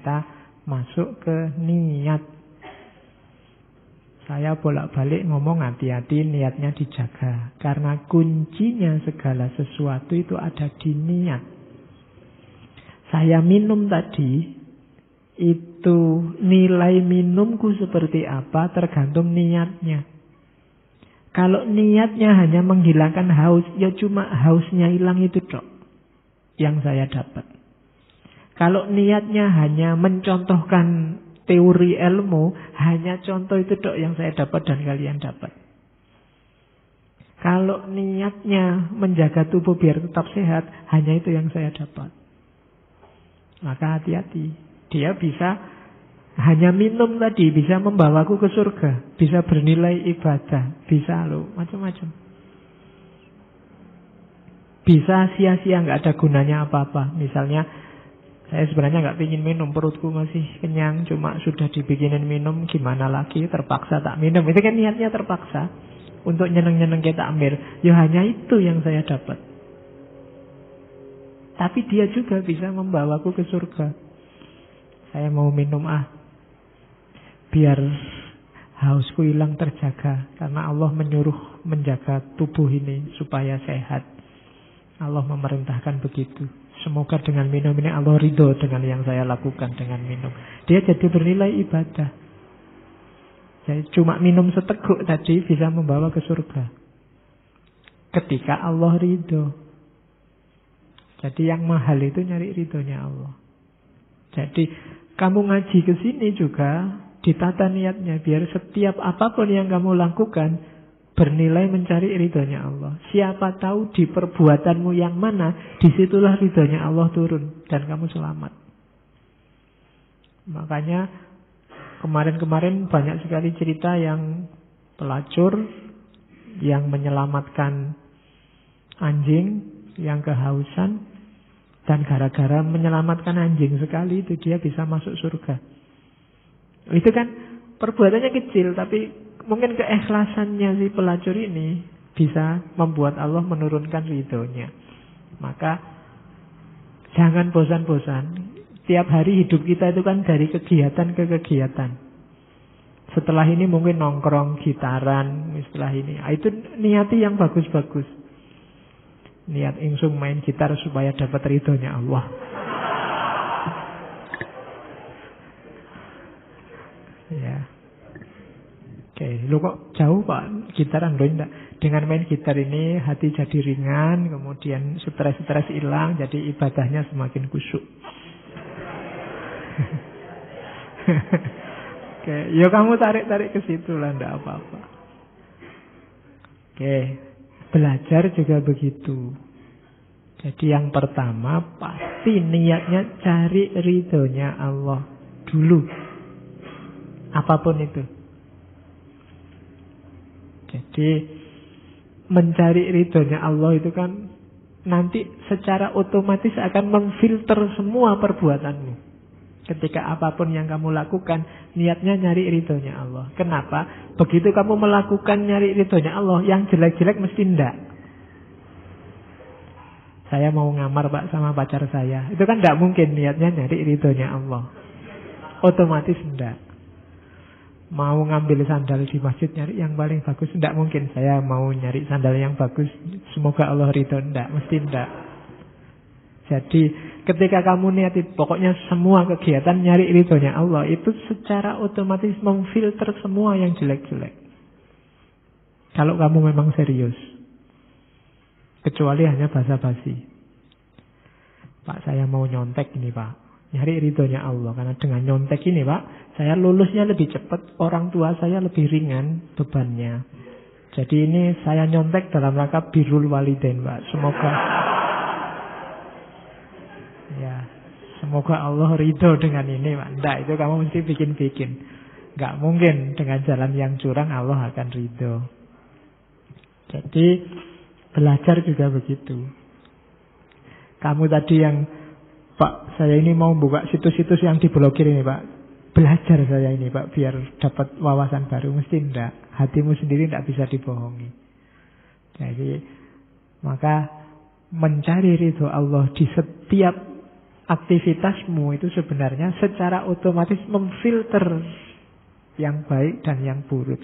kita masuk ke niat. Saya bolak-balik ngomong hati-hati, niatnya dijaga. Karena kuncinya segala sesuatu itu ada di niat. Saya minum tadi, itu nilai minumku seperti apa tergantung niatnya. Kalau niatnya hanya menghilangkan haus, ya cuma hausnya hilang itu dok yang saya dapat. Kalau niatnya hanya mencontohkan teori ilmu, hanya contoh itu dok yang saya dapat dan kalian dapat. Kalau niatnya menjaga tubuh biar tetap sehat, hanya itu yang saya dapat. Maka hati-hati. Dia bisa hanya minum tadi, bisa membawaku ke surga, bisa bernilai ibadah, bisa loh, macam-macam. Bisa sia-sia, nggak ada gunanya apa-apa. Misalnya, saya sebenarnya nggak pingin minum, perutku masih kenyang, cuma sudah dibikinin minum, gimana lagi, terpaksa tak minum. Itu kan niatnya terpaksa untuk nyeneng-nyeneng ke takmir. Ya hanya itu yang saya dapat. Tapi dia juga bisa membawaku ke surga. Saya mau minum biar hausku hilang terjaga. Karena Allah menyuruh menjaga tubuh ini supaya sehat. Allah memerintahkan begitu. Semoga dengan minum ini Allah ridho dengan yang saya lakukan dengan minum. Dia jadi bernilai ibadah. Jadi cuma minum seteguk tadi bisa membawa ke surga. Ketika Allah ridho. Jadi yang mahal itu nyari ridhonya Allah. Jadi kamu ngaji ke sini juga ditata niatnya biar setiap apapun yang kamu lakukan bernilai mencari ridhonya Allah. Siapa tahu di perbuatanmu yang mana, disitulah ridhonya Allah turun dan kamu selamat. Makanya kemarin-kemarin banyak sekali cerita yang pelacur yang menyelamatkan anjing yang kehausan. Dan gara-gara menyelamatkan anjing sekali itu dia bisa masuk surga. Itu kan perbuatannya kecil, tapi mungkin keikhlasannya si pelacur ini bisa membuat Allah menurunkan ridhonya. Maka jangan bosan-bosan. Tiap hari hidup kita itu kan dari kegiatan ke kegiatan. Setelah ini mungkin nongkrong, gitaran, setelah ini. Itu niati yang bagus-bagus. Niat insung main gitar supaya dapat ridhonya Allah. Ya. Oke, lu kok jauh Pak gitaran lo enggak? Dengan main gitar ini hati jadi ringan, kemudian stres-stres hilang, jadi ibadahnya semakin khusyuk. Oke, ya kamu tarik-tarik ke situ lah, enggak apa-apa. Oke. Belajar juga begitu. Jadi yang pertama pasti niatnya cari ridhonya Allah dulu. Apapun itu. Jadi mencari ridhonya Allah itu kan nanti secara otomatis akan memfilter semua perbuatanmu. Ketika apapun yang kamu lakukan, niatnya nyari ridhonya Allah. Kenapa? Begitu kamu melakukan nyari ridhonya Allah, yang jelek-jelek mesti ndak. Saya mau ngamar Pak sama pacar saya. Itu kan ndak mungkin niatnya nyari ridhonya Allah. Otomatis ndak. Mau ngambil sandal di masjid nyari yang paling bagus, ndak mungkin. Saya mau nyari sandal yang bagus, semoga Allah ridho, ndak, mesti ndak. Jadi ketika kamu niatin pokoknya semua kegiatan nyari ridhonya Allah, itu secara otomatis memfilter semua yang jelek-jelek. Kalau kamu memang serius. Kecuali hanya basa-basi. Pak, saya mau nyontek ini Pak. Nyari ridhonya Allah. Karena dengan nyontek ini Pak, saya lulusnya lebih cepat, orang tua saya lebih ringan bebannya. Jadi ini saya nyontek dalam rangka birrul walidain Pak. Semoga Allah ridho dengan ini Pak. Nggak, itu kamu mesti bikin-bikin. Nggak mungkin dengan jalan yang curang Allah akan ridho. Jadi belajar juga begitu. Kamu tadi yang Pak, saya ini mau buka situs-situs yang diblokir ini Pak. Belajar saya ini Pak, biar dapat wawasan baru. Mesti enggak. Hatimu sendiri enggak bisa dibohongi. Jadi maka mencari ridho Allah di setiap aktivitasmu itu sebenarnya secara otomatis memfilter yang baik dan yang buruk,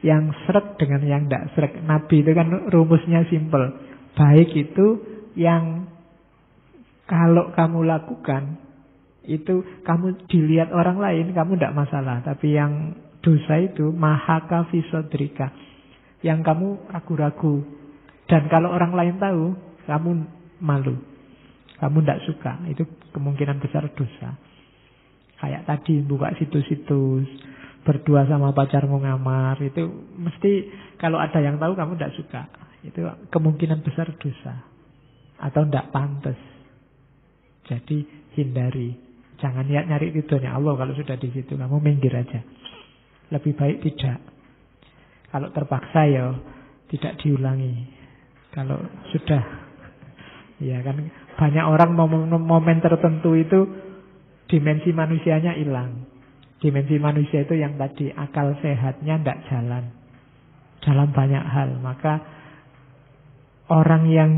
yang sreg dengan yang tidak sreg. Nabi itu kan rumusnya simple. Baik itu yang kalau kamu lakukan itu kamu dilihat orang lain kamu tidak masalah, tapi yang dosa itu mahaka fisodrika, yang kamu ragu-ragu, dan kalau orang lain tahu kamu malu, kamu tidak suka, itu kemungkinan besar dosa. Kayak tadi buka situs-situs, berdua sama pacarmu ngamar, itu mesti kalau ada yang tahu kamu tidak suka, itu kemungkinan besar dosa atau tidak pantas. Jadi hindari. Jangan niat nyari ridhonya Allah kalau sudah di situ, kamu minggir aja. Lebih baik tidak. Kalau terpaksa ya tidak diulangi. Kalau sudah, ya kan banyak orang momen tertentu itu dimensi manusianya hilang. Dimensi manusia itu yang tadi akal sehatnya tidak jalan dalam banyak hal. Maka orang yang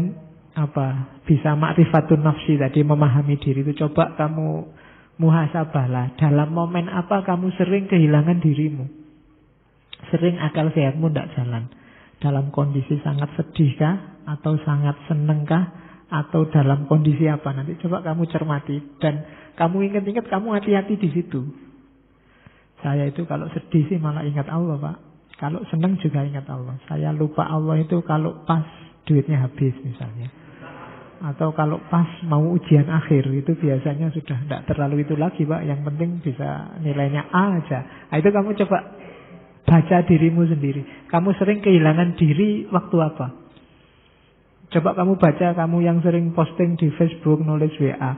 bisa ma'rifatun nafsi tadi, memahami diri itu, coba kamu muhasabahlah, dalam momen apa kamu sering kehilangan dirimu, sering akal sehatmu tidak jalan. Dalam kondisi sangat sedih kah, atau sangat seneng kah, atau dalam kondisi apa? Nanti coba kamu cermati dan kamu ingat-ingat, kamu hati-hati di situ. Saya itu kalau sedih sih malah ingat Allah, Pak. Kalau seneng juga ingat Allah. Saya lupa Allah itu kalau pas duitnya habis misalnya, atau kalau pas mau ujian akhir, itu biasanya sudah tidak terlalu itu lagi, Pak. Yang penting bisa nilainya A aja. Nah, itu kamu coba baca dirimu sendiri. Kamu sering kehilangan diri waktu apa? Coba kamu baca, kamu yang sering posting di Facebook, nulis WA.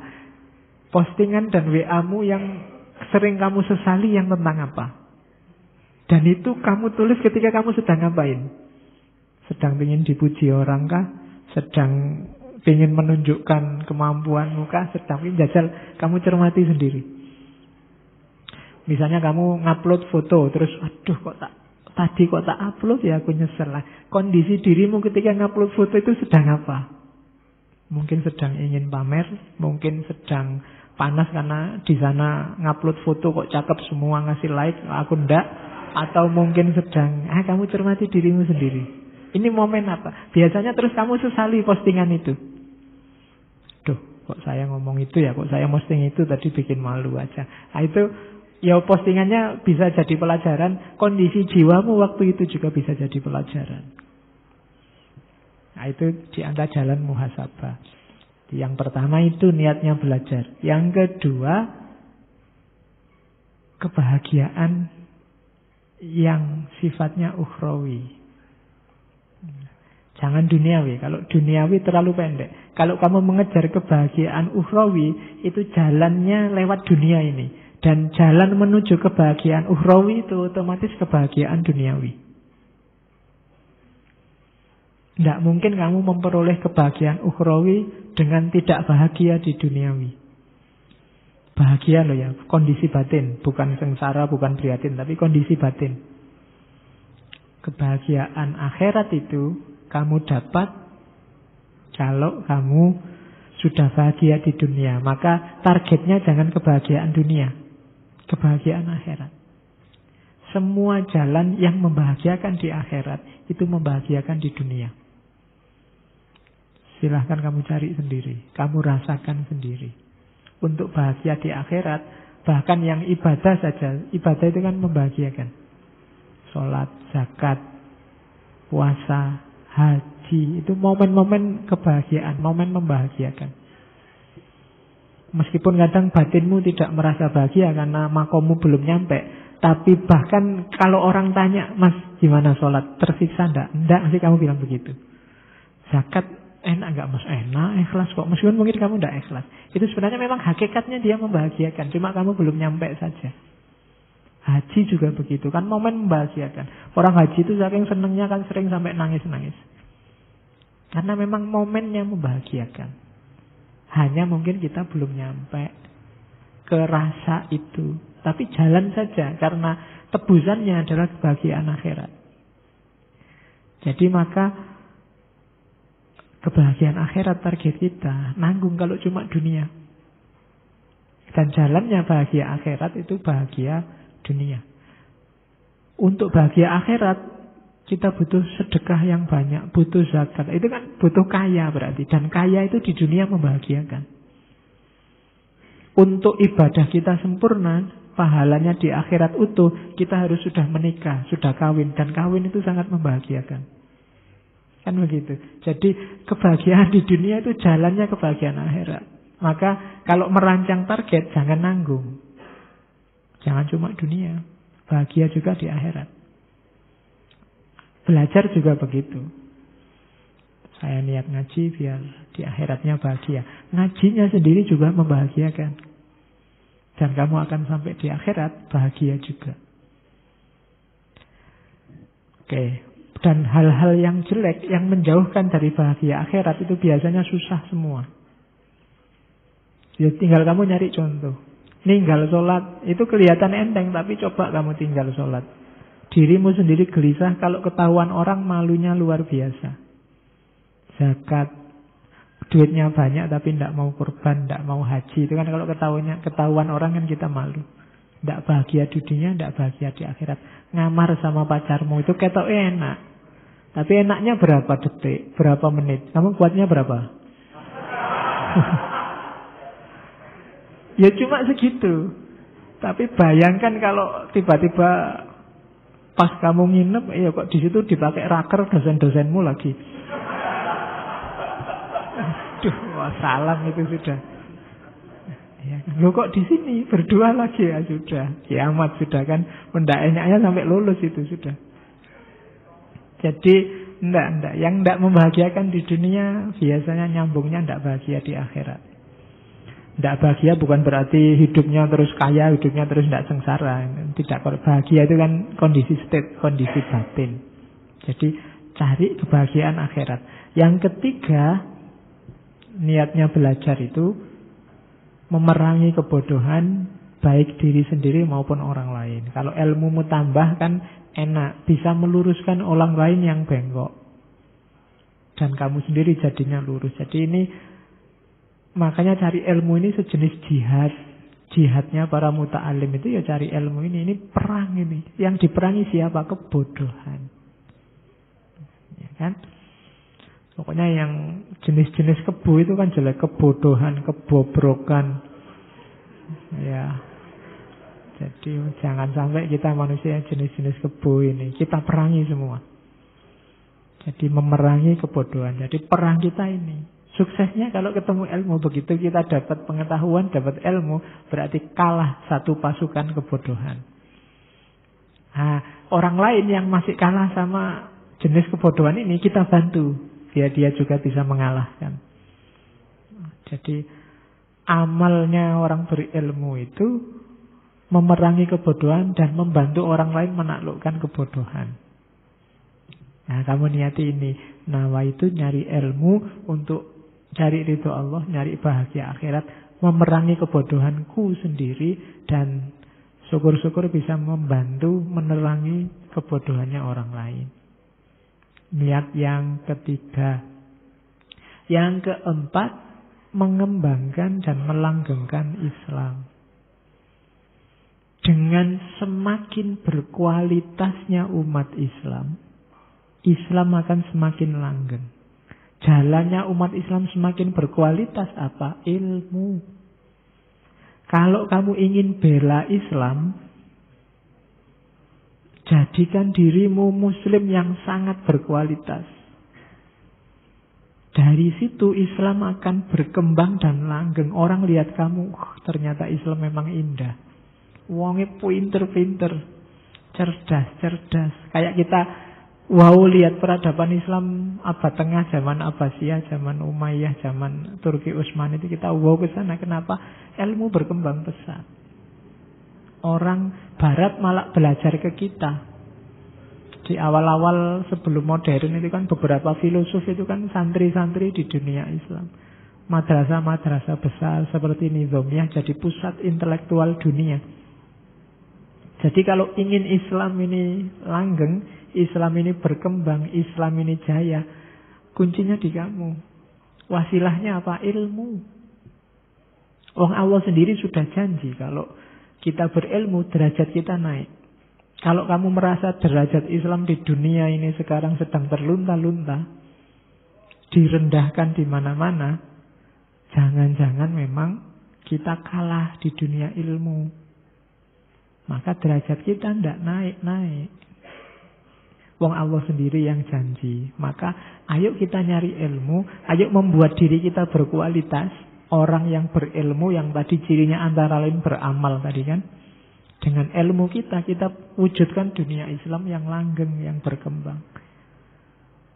Postingan dan WA-mu yang sering kamu sesali yang tentang apa? Dan itu kamu tulis ketika kamu sedang ngapain? Sedang ingin dipuji orang kah? Sedang ingin menunjukkan kemampuan muka, sedang jajal, kamu cermati sendiri. Misalnya kamu ngupload foto, terus aduh tadi kok tak upload ya, aku nyesel lah. Kondisi dirimu ketika ngupload foto itu sedang apa? Mungkin sedang ingin pamer, mungkin sedang panas karena di sana ngupload foto kok cakep semua, ngasih like, aku ndak. Atau mungkin sedang, kamu cermati dirimu sendiri. Ini momen apa? Biasanya terus kamu sesali postingan itu. Duh, kok saya ngomong itu ya, kok saya posting itu tadi, bikin malu aja. Nah itu, ya postingannya bisa jadi pelajaran. Kondisi jiwamu waktu itu juga bisa jadi pelajaran. Nah itu di antara jalan muhasabah. Yang pertama itu niatnya belajar. Yang kedua, kebahagiaan yang sifatnya ukhrawi. Jangan duniawi. Kalau duniawi terlalu pendek. Kalau kamu mengejar kebahagiaan ukhrawi, itu jalannya lewat dunia ini. Dan jalan menuju kebahagiaan ukhrawi itu otomatis kebahagiaan duniawi. Tidak mungkin kamu memperoleh kebahagiaan ukhrawi dengan tidak bahagia di duniawi. Bahagia loh ya, kondisi batin. Bukan sengsara, bukan prihatin, tapi kondisi batin. Kebahagiaan akhirat itu kamu dapat kalau kamu sudah bahagia di dunia. Maka targetnya jangan kebahagiaan dunia, kebahagiaan akhirat. Semua jalan yang membahagiakan di akhirat itu membahagiakan di dunia. Silahkan kamu cari sendiri, kamu rasakan sendiri. Untuk bahagia di akhirat, bahkan yang ibadah saja, ibadah itu kan membahagiakan. Sholat, zakat, puasa, haji, itu momen-momen kebahagiaan, momen membahagiakan. Meskipun kadang batinmu tidak merasa bahagia karena makommu belum nyampe, tapi bahkan kalau orang tanya, Mas gimana sholat, tersiksa enggak? Enggak, sih kamu bilang begitu. Zakat enak enggak Mas? Enak, ikhlas kok. Meskipun mungkin kamu enggak ikhlas, itu sebenarnya memang hakikatnya dia membahagiakan, cuma kamu belum nyampe saja. Haji juga begitu, kan momen membahagiakan. Orang haji itu saking senengnya kan sering sampai nangis-nangis. Karena memang momennya membahagiakan. Hanya mungkin kita belum nyampe ke rasa itu. Tapi jalan saja, karena tebusannya adalah kebahagiaan akhirat. Jadi maka kebahagiaan akhirat target kita. Nanggung kalau cuma dunia. Dan jalannya bahagia akhirat itu bahagia dunia. Untuk bahagia akhirat, kita butuh sedekah yang banyak, butuh zakat. Itu kan butuh kaya berarti. Dan kaya itu di dunia membahagiakan. Untuk ibadah kita sempurna, pahalanya di akhirat utuh, kita harus sudah menikah, sudah kawin. Dan kawin itu sangat membahagiakan. Kan begitu. Jadi kebahagiaan di dunia itu jalannya kebahagiaan akhirat. Maka kalau merancang target, jangan nanggung. Jangan cuma dunia. Bahagia juga di akhirat. Belajar juga begitu. Saya niat ngaji biar di akhiratnya bahagia. Ngajinya sendiri juga membahagiakan. Dan kamu akan sampai di akhirat bahagia juga. Oke. Dan hal-hal yang jelek, yang menjauhkan dari bahagia akhirat itu biasanya susah semua. Ya tinggal kamu nyari contoh. Ninggal sholat, itu kelihatan enteng, tapi coba kamu tinggal sholat. Dirimu sendiri gelisah, kalau ketahuan orang malunya luar biasa. Zakat, duitnya banyak tapi tidak mau kurban, tidak mau haji. Itu kan kalau ketahuan orang kan kita malu. Tidak bahagia di dunia, tidak bahagia di akhirat. Ngamar sama pacarmu itu ketok enak. Tapi enaknya berapa detik, berapa menit? Kamu kuatnya berapa? Ya cuma segitu. Tapi bayangkan kalau tiba-tiba pas kamu nginep, ya kok di situ dipakai raker dosen-dosenmu lagi. Aduh, salam itu sudah. Ya, lo kok di sini berdua lagi ya sudah. Kiamat sudah kan. Enaknya sampai lulus itu sudah. Jadi enggak. Yang enggak membahagiakan di dunia biasanya nyambungnya enggak bahagia di akhirat. Enggak bahagia bukan berarti hidupnya terus kaya, hidupnya terus enggak sengsara. Tidak, bahagia itu kan kondisi state, kondisi batin. Jadi cari kebahagiaan akhirat. Yang ketiga, niatnya belajar itu memerangi kebodohan baik diri sendiri maupun orang lain. Kalau ilmumu tambah kan enak, bisa meluruskan orang lain yang bengkok. Dan kamu sendiri jadinya lurus. Jadi ini makanya cari ilmu ini sejenis jihad. Jihadnya para muta'alim itu ya cari ilmu ini. Ini perang ini. Yang diperangi siapa? Kebodohan. Ya kan? Pokoknya yang jenis-jenis kebo itu kan jelek. Kebodohan, kebobrokan. Ya. Jadi jangan sampai kita manusia jenis-jenis kebo ini. Kita perangi semua. Jadi memerangi kebodohan. Jadi perang kita ini. Suksesnya kalau ketemu ilmu. Begitu kita dapat pengetahuan, dapat ilmu, berarti kalah satu pasukan kebodohan. Nah, orang lain yang masih kalah sama jenis kebodohan ini, kita bantu. Biar dia juga bisa mengalahkan. Jadi amalnya orang berilmu itu memerangi kebodohan dan membantu orang lain menaklukkan kebodohan. Nah, kamu niati ini. Nawa itu nyari ilmu untuk cari ridho Allah, nyari bahagia akhirat, memerangi kebodohanku sendiri, dan syukur-syukur bisa membantu menerangi kebodohannya orang lain. Niat yang ketiga. Yang keempat, mengembangkan dan melanggengkan Islam. Dengan semakin berkualitasnya umat Islam, Islam akan semakin langgeng. Jalannya umat Islam semakin berkualitas apa? Ilmu. Kalau kamu ingin bela Islam, jadikan dirimu muslim yang sangat berkualitas. Dari situ Islam akan berkembang dan langgeng. Orang lihat kamu, ternyata Islam memang indah. Wongnya pinter-pinter, cerdas. Kayak kita lihat peradaban Islam abad tengah, zaman Abbasiyah, zaman Umayyah, zaman Turki Utsmani itu kita ke sana. Kenapa? Ilmu berkembang pesat. Orang Barat malah belajar ke kita. Di awal-awal sebelum modern itu kan beberapa filosof itu kan santri-santri di dunia Islam. Madrasah-madrasah besar seperti Nizamiyah jadi pusat intelektual dunia. Jadi kalau ingin Islam ini langgeng, Islam ini berkembang, Islam ini jaya, kuncinya di kamu. Wasilahnya apa? Ilmu. Wong Allah sendiri sudah janji kalau kita berilmu derajat kita naik. Kalau kamu merasa derajat Islam di dunia ini sekarang sedang terlunta-lunta, direndahkan di mana-mana, jangan-jangan memang kita kalah di dunia ilmu. Maka derajat kita tidak naik-naik. Wong Allah sendiri yang janji. Maka ayo kita nyari ilmu, ayo membuat diri kita berkualitas. Orang yang berilmu yang tadi cirinya antara lain beramal tadi kan. Dengan ilmu kita wujudkan dunia Islam yang langgeng, yang berkembang.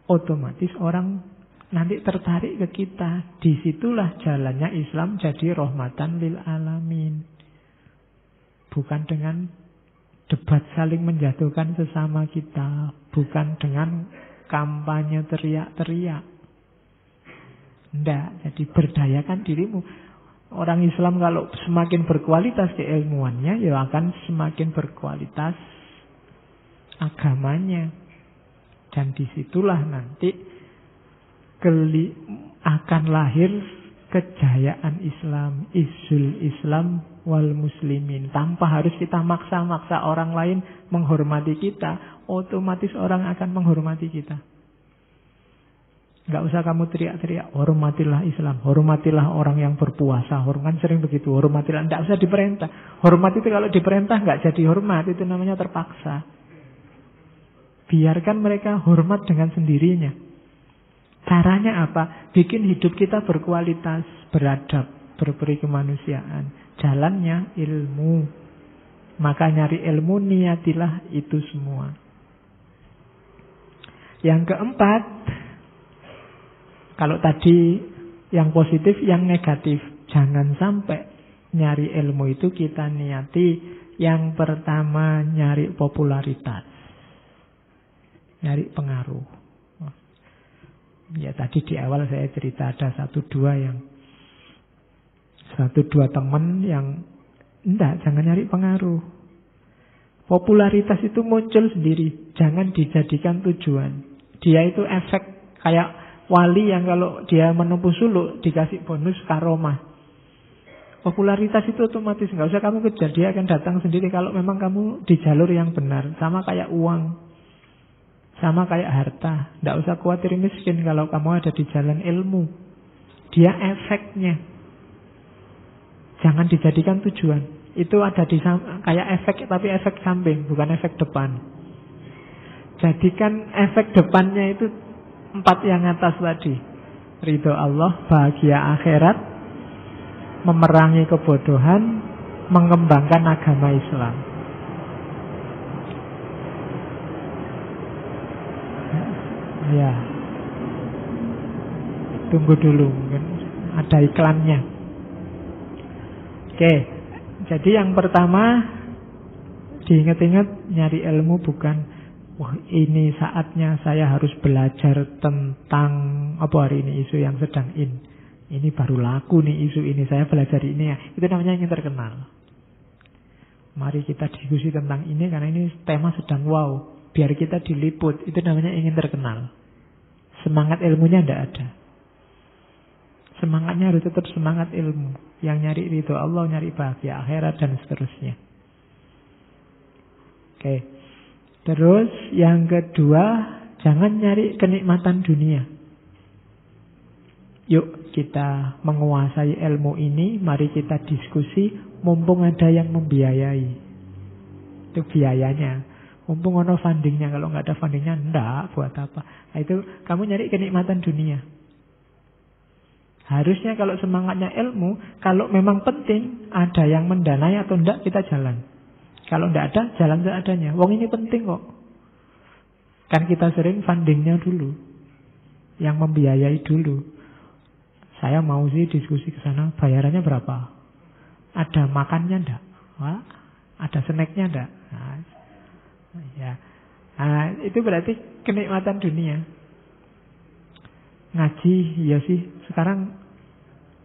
Otomatis orang nanti tertarik ke kita. Disitulah jalannya Islam jadi rahmatan lil alamin. Bukan dengan debat saling menjatuhkan sesama kita. Bukan dengan kampanye teriak-teriak. Tidak, jadi berdayakan dirimu. Orang Islam kalau semakin berkualitas keilmuannya, ya akan semakin berkualitas agamanya. Dan disitulah nanti akan lahir kejayaan Islam, izzul Islam wal muslimin. Tanpa harus kita maksa-maksa orang lain menghormati kita, otomatis orang akan menghormati kita. Enggak usah kamu teriak-teriak, hormatilah Islam, hormatilah orang yang berpuasa. Kan sering begitu, hormatilah. Enggak usah diperintah. Hormat itu kalau diperintah enggak jadi hormat, itu namanya terpaksa. Biarkan mereka hormat dengan sendirinya. Caranya apa? Bikin hidup kita berkualitas, beradab, berperi kemanusiaan. Jalannya ilmu. Maka nyari ilmu, niatilah itu semua. Yang keempat, kalau tadi yang positif, yang negatif. Jangan sampai nyari ilmu itu kita niati yang pertama nyari popularitas. Nyari pengaruh. Ya tadi di awal saya cerita ada satu dua teman yang jangan nyari pengaruh. Popularitas itu muncul sendiri, jangan dijadikan tujuan. Dia itu efek kayak wali yang kalau dia menempuh suluk dikasih bonus karomah. Popularitas itu otomatis, nggak usah kamu kejar, dia akan datang sendiri kalau memang kamu di jalur yang benar. Sama kayak uang, sama kayak harta. Nggak usah khawatir miskin kalau kamu ada di jalan ilmu. Dia efeknya, jangan dijadikan tujuan. Itu ada di kayak efek, tapi efek samping, bukan efek depan. Jadikan efek depannya itu 4 yang atas tadi. Ridho Allah, bahagia akhirat, memerangi kebodohan, mengembangkan agama Islam. Ya, tunggu dulu, mungkin ada iklannya. Oke, jadi yang pertama diingat-ingat, nyari ilmu bukan wah ini saatnya saya harus belajar tentang apa hari ini isu yang sedang in. Ini baru laku nih isu ini, saya belajar ini ya. Itu namanya ingin terkenal. Mari kita diskusi tentang ini karena ini tema sedang wow. Biar kita diliput, itu namanya ingin terkenal. Semangat ilmunya tidak ada. Semangatnya harus tetap semangat ilmu. Yang nyari ridho Allah, nyari bahagia akhirat dan seterusnya. Oke. Terus yang kedua, jangan nyari kenikmatan dunia. Yuk kita menguasai ilmu ini, mari kita diskusi, mumpung ada yang membiayai. Itu biayanya. Mumpung ada fundingnya, kalau nggak ada fundingnya, enggak, buat apa. Nah, itu kamu nyari kenikmatan dunia. Harusnya kalau semangatnya ilmu, kalau memang penting, ada yang mendanai atau enggak, kita jalan. Kalau enggak ada, jalan seadanya. Wong ini penting kok. Kan kita sering fundingnya dulu. Yang membiayai dulu. Saya mau sih diskusi ke sana, bayarannya berapa? Ada makannya enggak? Wah, ada snacknya enggak? Nah, ya. Nah, itu berarti kenikmatan dunia. Ngaji, ya sih. Sekarang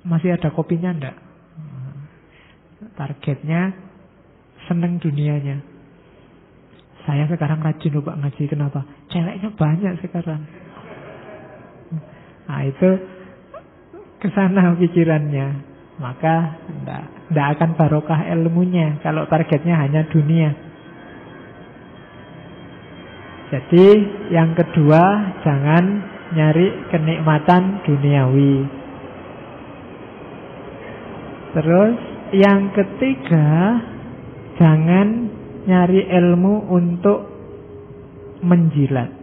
masih ada kopinya enggak? Targetnya seneng dunianya. Saya sekarang rajin lupa ngaji. Kenapa? Ceweknya banyak sekarang. Nah itu kesana pikirannya. maka tidak akan barokah ilmunya kalau targetnya hanya dunia. Jadi yang kedua, jangan nyari kenikmatan duniawi. Terus yang ketiga, jangan nyari ilmu untuk menjilat.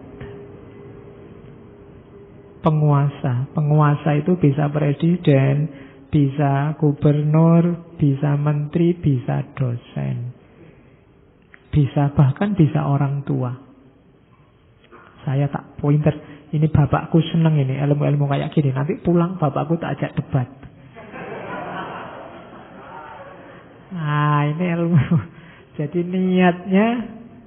Penguasa itu bisa presiden, bisa gubernur, bisa menteri, bisa dosen, bahkan bisa orang tua. Saya tak pointer, ini bapakku seneng ini ilmu-ilmu kayak gini, nanti pulang bapakku tak ajak debat. Nah, ini ilmu. Jadi niatnya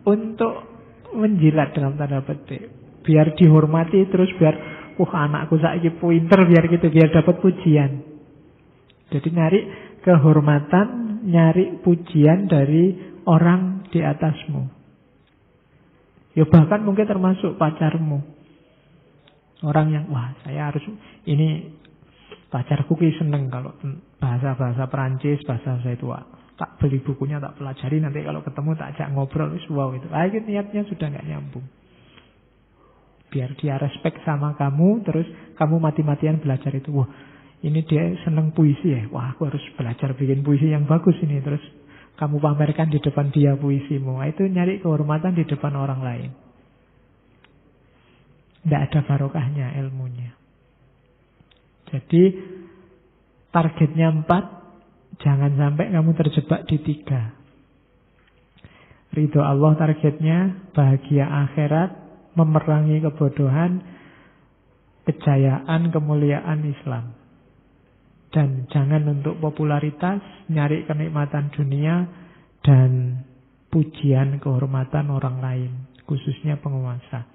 untuk menjilat dalam tanda petik, biar dihormati, terus biar anakku saiki pointer, biar gitu, biar dapat pujian. Jadi nyari kehormatan, nyari pujian dari orang di atasmu. Ya bahkan mungkin termasuk pacarmu. Orang yang, wah saya harus, ini pacarku ki seneng kalau bahasa Perancis, bahasa saya itu, tak beli bukunya, tak pelajari, nanti kalau ketemu tak ajak ngobrol, wow itu. Itu niatnya sudah nggak nyambung. Biar dia respect sama kamu, terus kamu mati-matian belajar itu. Wah, ini dia seneng puisi ya. Wah, aku harus belajar bikin puisi yang bagus ini. Terus kamu pamerkan di depan dia puisimu. Itu nyari kehormatan di depan orang lain. Tidak ada barokahnya ilmunya. Jadi targetnya 4, jangan sampai kamu terjebak di 3. Ridho Allah targetnya, bahagia akhirat, memerangi kebodohan, kejayaan, kemuliaan Islam. Dan jangan untuk popularitas, nyari kenikmatan dunia, dan pujian, kehormatan orang lain, khususnya penguasa.